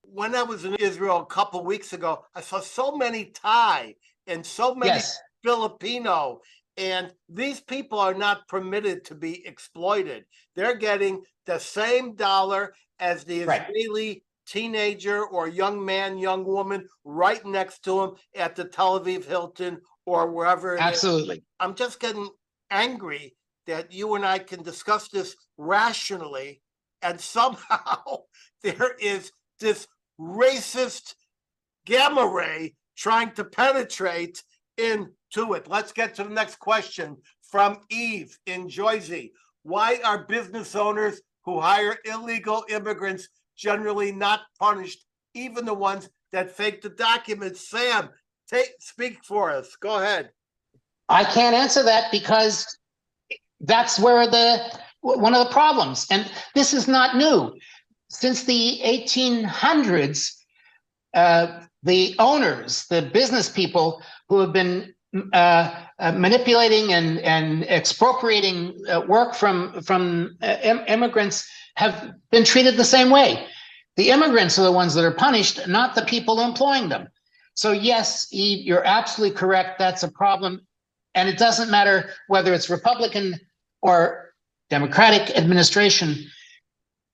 when I was in Israel a couple of weeks ago, I saw so many Thai and so many Filipino, and these people are not permitted to be exploited. They're getting the same dollar as the Israeli teenager or young man, young woman right next to him at the Tel Aviv Hilton or wherever it Absolutely. is. I'm just getting angry that you and I can discuss this rationally, and somehow there is this racist gamma ray trying to penetrate into it. Let's get to the next question from Eve in Jersey. Why are business owners who hire illegal immigrants generally not punished, even the ones that fake the documents? Sam, speak for us. Go ahead. I can't answer that because that's where one of the problems, and this is not new. Since the 1800s, the owners, the business people who have been manipulating and expropriating work from immigrants have been treated the same way. The immigrants are the ones that are punished, not the people employing them. So yes, Eve, you're absolutely correct. That's a problem. And it doesn't matter whether it's Republican or Democratic administration,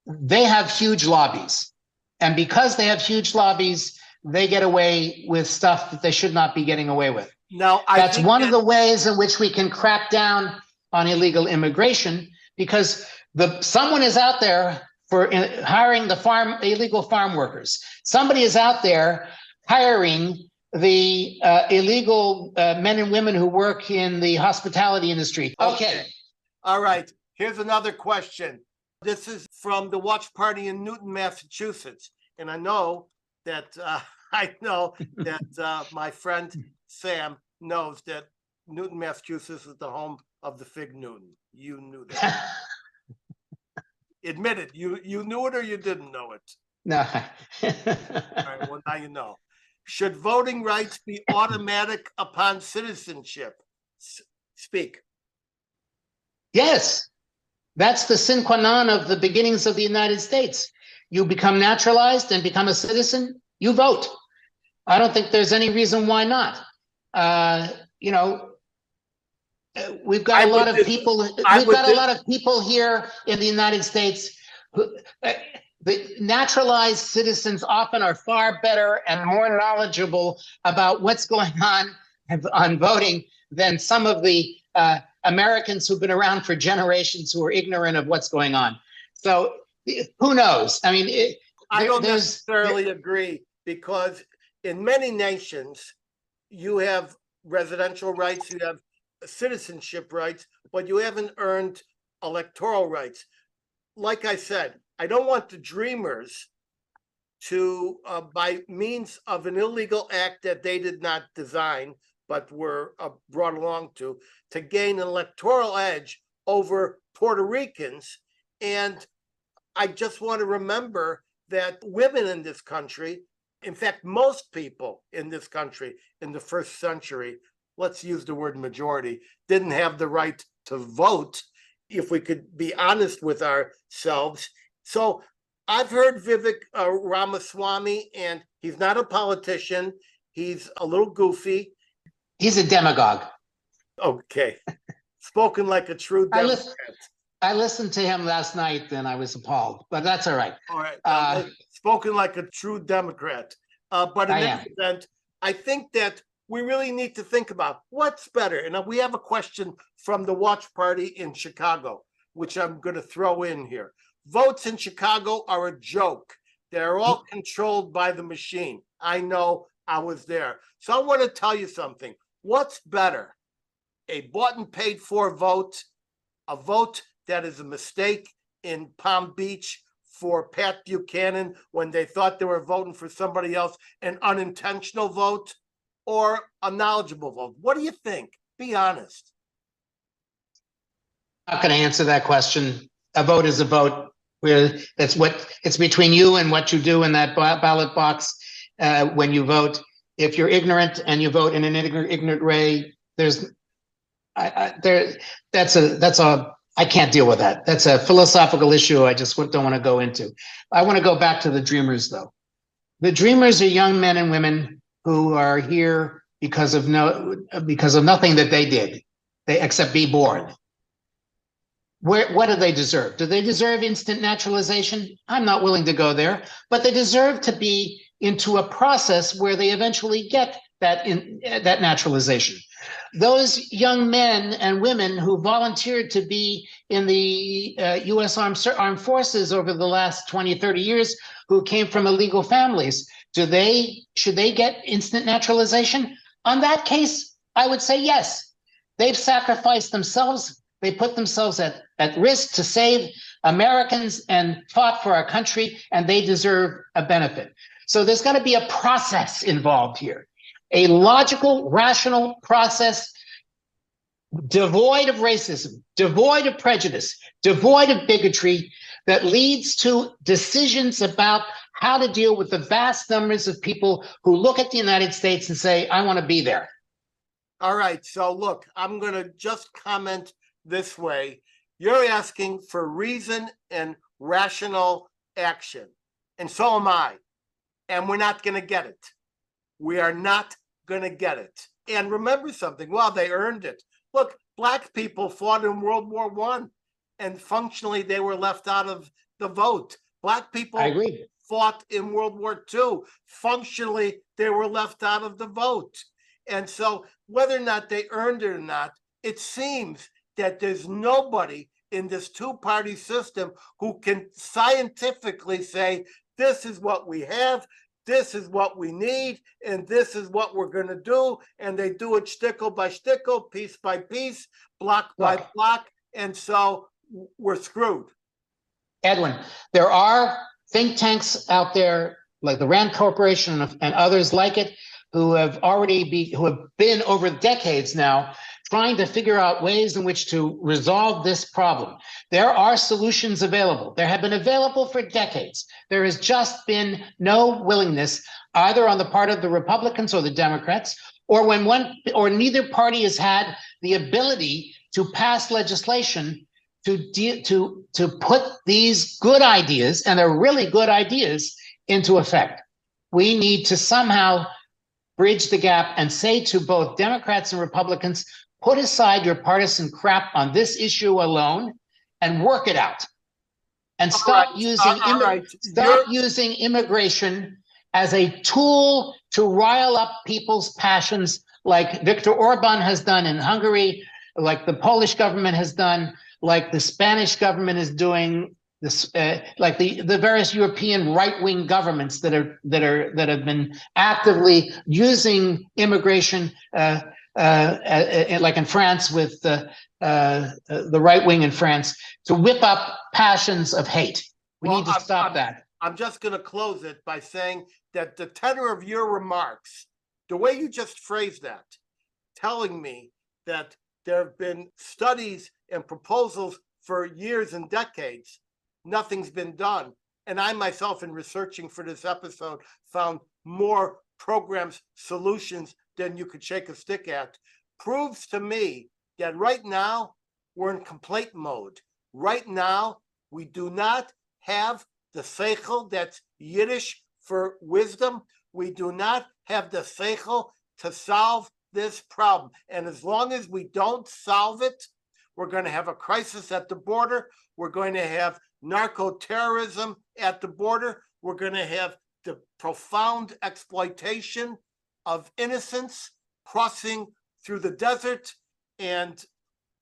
they have huge lobbies. And because they have huge lobbies, they get away with stuff that they should not be getting away with. Now, that's one of the ways in which we can crack down on illegal immigration, because someone is out there for hiring the illegal farm workers. Somebody is out there hiring the illegal men and women who work in the hospitality industry. Okay. All right. Here's another question. This is from the Watch Party in Newton, Massachusetts. And I know that my friend Sam knows that Newton, Massachusetts is the home of the Fig Newton. You knew that. Admit it. You knew it or you didn't know it? No. All right, well, now you know. Should voting rights be automatic upon citizenship? Speak. Yes. That's the sine qua non of the beginnings of the United States. you become naturalized and become a citizen, you vote. I don't think there's any reason why not. You know, we've got I a lot would of people. I We've would got a dis- lot of people here in the United States who, the naturalized citizens often are far better and more knowledgeable about what's going on voting than some of the Americans who've been around for generations who are ignorant of what's going on. So who knows? I mean, I don't necessarily agree, because in many nations, you have residential rights, you have citizenship rights, but you haven't earned electoral rights. Like I said, I don't want the dreamers to, by means of an illegal act that they did not design, but were brought along to gain an electoral edge over Puerto Ricans. And I just want to remember that women in this country, in fact, most people in this country in the first century, let's use the word majority, didn't have the right to vote, if we could be honest with ourselves. So I've heard Vivek Ramaswamy, and he's not a politician. He's a little goofy. He's a demagogue. Okay. Spoken like a true Democrat. I listened to him last night and I was appalled, but that's all right. All right. Spoken like a true Democrat. But in any event, I think that we really need to think about what's better. And we have a question from the Watch Party in Chicago, which I'm going to throw in here. Votes in Chicago are a joke. They're all controlled by the machine. I know, I was there. So I want to tell you something. What's better? A bought and paid for vote, a vote that is a mistake in Palm Beach for Pat Buchanan when they thought they were voting for somebody else, an unintentional vote, or a knowledgeable vote? What do you think? Be honest. I'm not going to answer that question. A vote is a vote. It's between you and what you do in that ballot box when you vote. If you're ignorant and you vote in an ignorant way, I can't deal with that. That's a philosophical issue I just don't want to go into. I want to go back to the dreamers, though. The dreamers are young men and women who are here because of nothing that they did, except be born. What do they deserve? Do they deserve instant naturalization? I'm not willing to go there, but they deserve to be into a process where they eventually get that naturalization. Those young men and women who volunteered to be in the U.S. Armed Forces over the last 20, 30 years, who came from illegal families, should they get instant naturalization? On that case, I would say yes. They've sacrificed themselves. They put themselves at risk to save Americans and fought for our country, and they deserve a benefit. So there's got to be a process involved here, a logical, rational process devoid of racism, devoid of prejudice, devoid of bigotry, that leads to decisions about how to deal with the vast numbers of people who look at the United States and say, I want to be there. All right. So look, I'm going to just comment this way. You're asking for reason and rational action, and so am I. And we're not going to get it. We are not going to get it. And remember something, well, they earned it. Look, Black people fought in World War I, and functionally they were left out of the vote. Black people fought in World War II. Functionally, they were left out of the vote. And so whether or not they earned it or not, it seems that there's nobody in this two-party system who can scientifically say, this is what we have, this is what we need, and this is what we're going to do. And they do it shtickle by shtickle, piece by piece, block by block. And so we're screwed. Edwin, there are think tanks out there like the Rand Corporation and others like it who have been over decades now trying to figure out ways in which to resolve this problem. There are solutions available. There have been available for decades. There has just been no willingness either on the part of the Republicans or the Democrats, or when neither party has had the ability to pass legislation to put these good ideas, and they're really good ideas, into effect. We need to somehow bridge the gap and say to both Democrats and Republicans, put aside your partisan crap on this issue alone and work it out. And stop using immigration as a tool to rile up people's passions, like Viktor Orban has done in Hungary, like the Polish government has done, like the Spanish government is doing, this, like the various European right-wing governments that have been actively using immigration, like in France with the right wing in France, to whip up passions of hate. We need to stop that. I'm just going to close it by saying that the tenor of your remarks, the way you just phrased that, telling me that there have been studies and proposals for years and decades, nothing's been done. And I myself, in researching for this episode, found more programs, solutions than you could shake a stick at, proves to me that right now we're in complaint mode. Right now, we do not have the seichel, that's Yiddish for wisdom. We do not have the seichel to solve this problem. And as long as we don't solve it, we're going to have a crisis at the border. We're going to have narco-terrorism at the border. We're going to have the profound exploitation of innocents crossing through the desert. And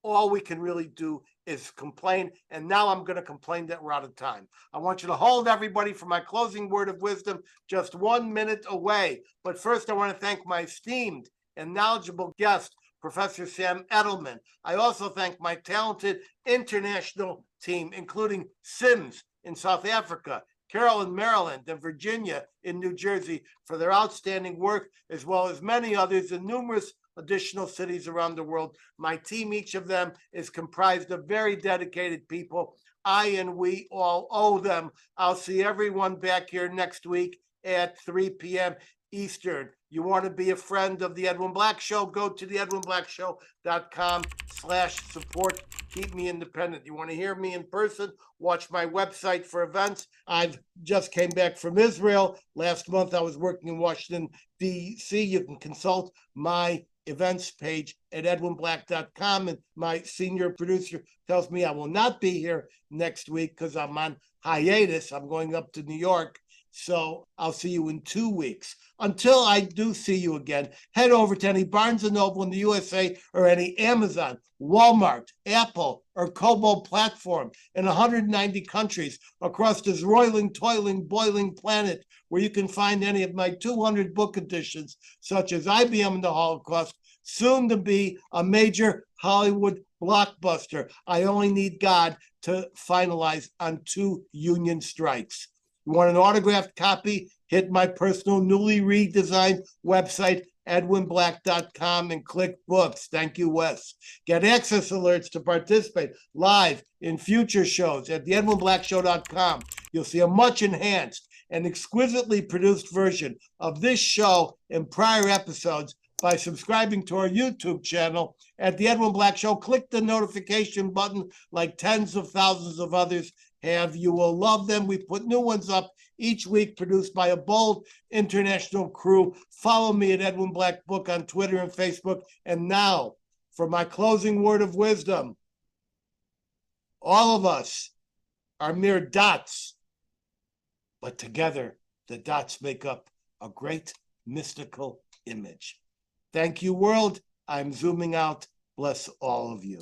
all we can really do is complain. And now I'm going to complain that we're out of time. I want you to hold everybody for my closing word of wisdom, just 1 minute away. But first, I want to thank my esteemed and knowledgeable guest, Professor Sam Edelman. I also thank my talented international team, including Sims in South Africa, Carol in Maryland, and Virginia in New Jersey, for their outstanding work, as well as many others in numerous additional cities around the world. My team, each of them, is comprised of very dedicated people. I and we all owe them. I'll see everyone back here next week at 3 p.m. Eastern. You want to be a friend of the Edwin Black Show? Go to the edwinblackshow.com/support. Keep me independent. You want to hear me in person? Watch my website for events. I've just came back from Israel. Last month I was working in Washington, D.C. You can consult my events page at edwinblack.com. And my senior producer tells me I will not be here next week because I'm on hiatus. I'm going up to New York. So I'll see you in 2 weeks. Until I do see you again, head over to any Barnes & Noble in the USA or any Amazon, Walmart, Apple, or Kobo platform in 190 countries across this roiling, toiling, boiling planet, where you can find any of my 200 book editions, such as IBM and the Holocaust, soon to be a major Hollywood blockbuster. I only need God to finalize on 2 union strikes. You want an autographed copy? Hit my personal newly redesigned website, edwinblack.com, and click books. Thank you, Wes. Get access alerts to participate live in future shows at the edwinblackshow.com. You'll see a much enhanced and exquisitely produced version of this show and prior episodes by subscribing to our YouTube channel at the Edwin Black Show. Click the notification button like tens of thousands of others have. You will love them. We put new ones up each week, produced by a bold international crew. Follow me at Edwin Black Book on Twitter and Facebook. And now, for my closing word of wisdom, all of us are mere dots, but together the dots make up a great mystical image. Thank you, world. I'm zooming out. Bless all of you.